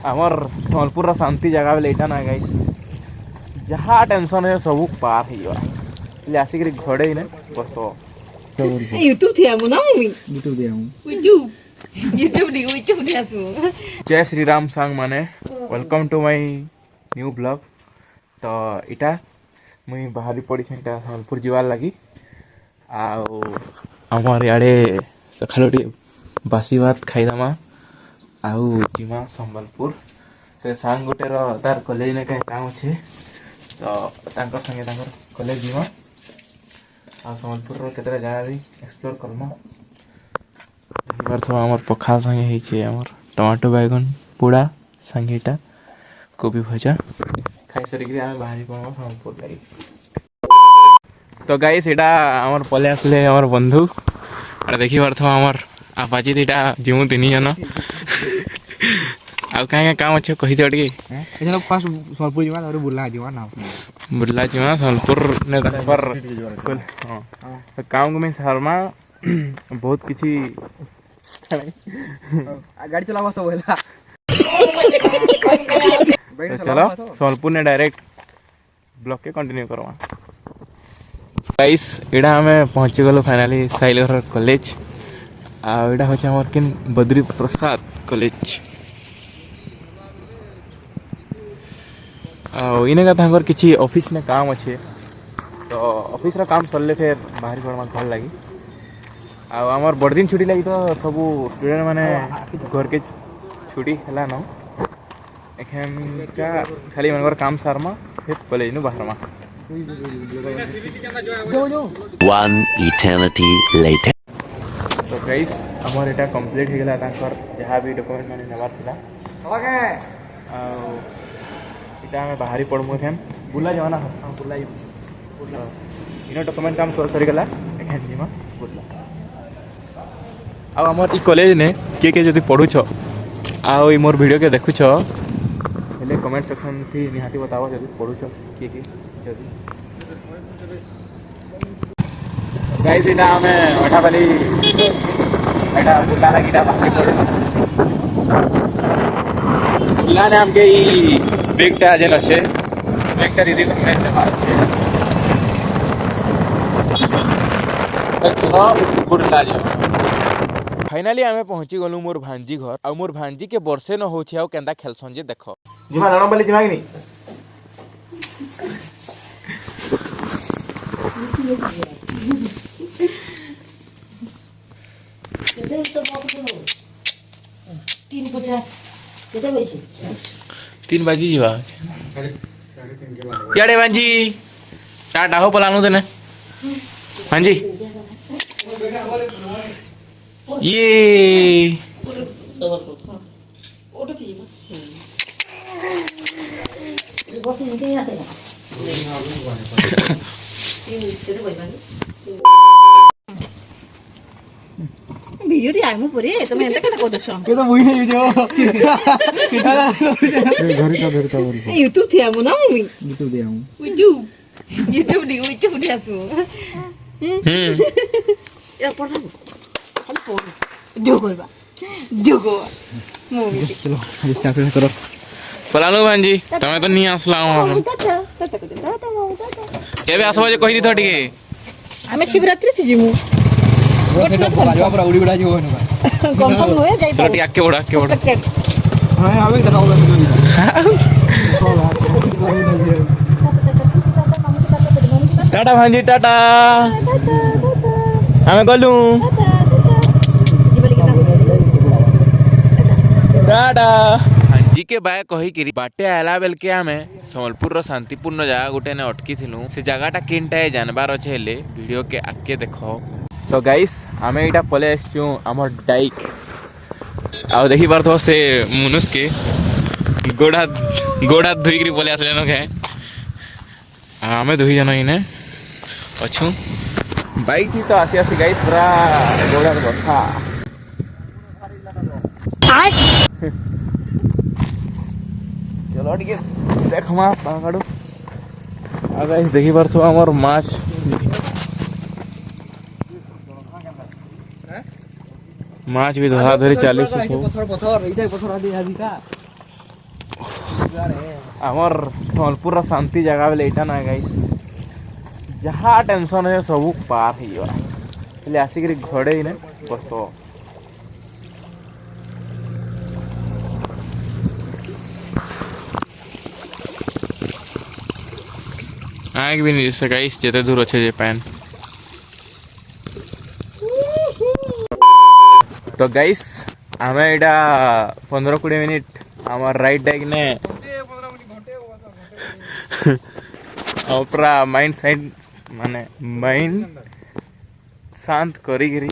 आमर सम्बलपुर शांति जगह बेले यहाँ ना गाइस जहाँ टेंशन है सब पार हो आसिक घड़े ही ना बस यूट्यूब थे ना यूट्यूब दिया यूट्यूब दिया जय श्री राम सांग माने welcome to my new blog तो इटा मुई बाहरी पड़ी सम्बलपुर जीवार लगी आमर इे सकाल बासी भात खाईदमा आउ जीमा सम्बलपुर तो सांग गोटे तार कॉलेज में कहीं काम अच्छे तो संगे कॉलेज जीमा आ सम्बलपुर केतरा जगह भी एक्सप्लोर करमा देखिए आमर पखाल संगे आमर टमाटो बैगन पोड़ा संगेटा कोबी भजा खाई सरिक आम बाहरी पड़ा सम्बलपुर लगी तो गाइस एटा आमर पले आसले आमर बंधु अरे देखी पार्थ आमर आपाची इटा जीमु तीन जन आउ कहीं काम अच्छे कही दियो टे फास्ट सम्बलपुर जीवा और बुला जीवा ना बुला जीवा सम्बलपुर ने पर हां काम को मैं शर्मा बहुत किसी गाड़ी चलावा सब होला चलो सम्बलपुर ने डायरेक्ट ब्लॉक के कंटिन्यू करवा गाइस एडा हमें पहुंची गलो फाइनली साइलर कॉलेज आ एडा होचे हमर किन बद्री प्रसाद कॉलेज इने का तांगर किसी ऑफिस ने काम अच्छे तो ऑफिस रा काम सरले फिर बाहरी पड़मा भल लगी आमर बड़ दिन छुट्टी लगी तो सब स्टूडेंट माने घर के छुट्टी है न एखन का खाली मन काम सारमा फिर कॉलेज नु बाहरमा One eternity later. तो गाइस हमर एटा कंप्लीट हो गेला तांकर जहाँ भी डॉक्यूमेंट माने नेबार थिला ओके इटा में बाहरी पड़मु थेन बुला जाना हां बुला इनो डॉक्यूमेंट काम सरी गला एखन जीमा बुला आ हमर ई कॉलेज ने के जदी पढु छ आ ई मोर वीडियो के देखु छ पहले कमेंट सेक्शन थी निहाती बताओ जदी पढु छ के जदी गाइस इटा हमें अठाबाली एटा बुला लागिटा बाहरी पड़े इला नाम के ई बेगटा जेन अच्छे बेगटा दीदी को फ्रेंड मार गुड लाज फाइनली आमे पहुंची गलु मोर भांजी घर आ मोर भांजी के वर्षे न होछि आ केंदा खेलसन जे देखो जिमा रण बाली जिमा कि नहीं 3 बजे जीवा याडे भांजी टाटा हो पलानु देने भांजी ये वीडियो ती आइमु परे तमे एंता केना कोदछ के तो मुई नहीं जो घर का यूट्यूब थे आमु ना मुई यूट्यूब दे हूं यूट्यूब दियासु या पढ़ा खाली पढ़ जोगो मूवी चलो स्टार्ट करो पलानु भांजी तमे तो नहीं आसला केबे आसबो जे कहि दिथो टिके हमें शिवरात्रि थी जिमु पूरा उड़ी उड़ा जो होने कंफर्म होए जाई चलो टिके आके बढ़ा हां आवे दिखाओ टाटा भांजी टाटा हमें गलू टाटा भांजी के बाय कही कि बाटे आला बेल के आमे सम्बलपुर शांतिपूर्ण जगह गोटे ने अटकी थिलु से जगहटा केनटा जानबार अच्छे हेले वीडियो के आके देखो तो गाइस आमे इटा पले आसछु हमर डाइक आ देखि पारथो से मनुष्य के गोड़ा धुईकरी पले आसले न के आमे दुई जन इने अच्छु बाइक थी तो आसी आसी गाइस पूरा गोड़ा बथा चलो टिके देखमा पागाडू आ गाइस देखि पारथो हमर माछ माछ भी धरा धरी 40 पत्थर पत्थर इधर पत्थर आदि आदि का आमर सम्बलपुर शांति जगह बेले यहाँ ना गाइस जहाँ टेंशन है सब पार हो आसिक घड़े ही बस आग भी नहीं दिशा गाइस जिते दूर अच्छे जे पैन तो गाइस हमें एटा 15-20 मिनिट हमार राइट डाइक ने पूरा माइंड साइड माने माइंड शांत करी गिरी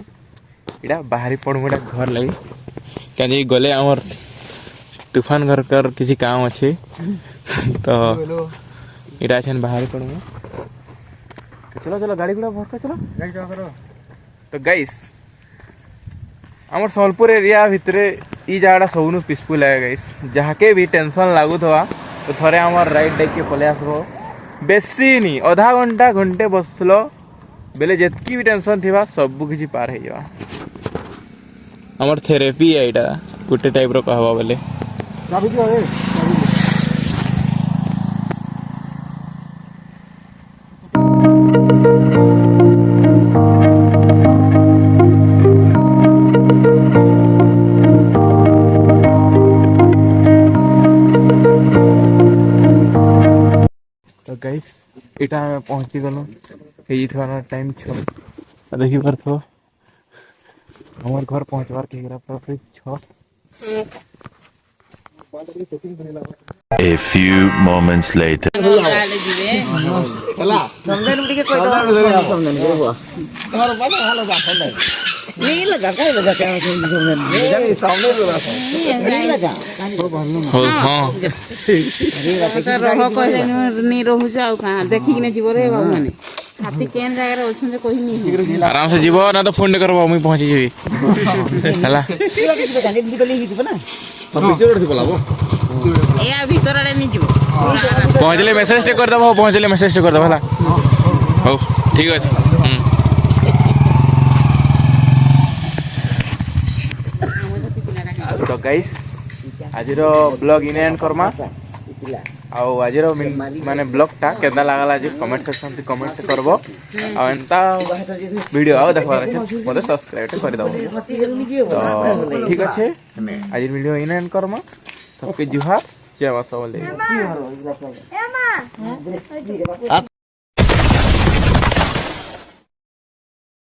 इटा बाहरी पड़ू इटा घर लगी कहीं गले आमर तूफान घर कर किसी काम अच्छे तो इटा छन बाहरी पड़ू चलो चलो गाड़ी गुड़ा भर चलो तो गाइस आमर सम्बलपुर एरिया भितर ई जगह सबुन पीसफुल है गाइस जहाँ के भी टेंशन लगुवा तो थोड़े आमर राइट डाइक के पलि आसब बेसी नहीं आधा घंटा घंटे बसलो बेले जितकी भी टेंशन थी सब किसी पार हो आमर थेरेपी है यहाँ गोटे टाइप रो कहवा बोले तो गाइस इटा में पहुंची गलो टाइम 6 देखी पार थो हमार घर पहुंचवार के पर 6 A few moments later. समझन के कोई तो समझन के बुआ तुम्हारा पता हालो जा ठंडा नहीं लगा काय लगा क्या समझन नहीं सामने नहीं लगा हां तो रहो कहले नहीं रहू जाओ कहां देखि कि जीव रे बाबू माने हाथी केन जगह रे ओछन जे कोही नहीं आराम से जीवो ना तो फोन करबो मुई पहुंची जेबी हला ए भीतर आड़े नहीं जीव पहुंचले मेसेज टे कर दबो पहुंचले मेसेज टे कर दबो हला हो ठीक अछि तो गाइस आज रो ब्लॉग इन एंड करमा आउ आज रो माने ब्लॉग टा केदा लागला जे कमेंट सेक्शन में कमेंट करबो आ एंता वीडियो आउ देखबार अछि मोते सब्सक्राइब कर दबो तो ठीक अछि आज वीडियो इन एंड करमा सबके जुहार जय मां सबले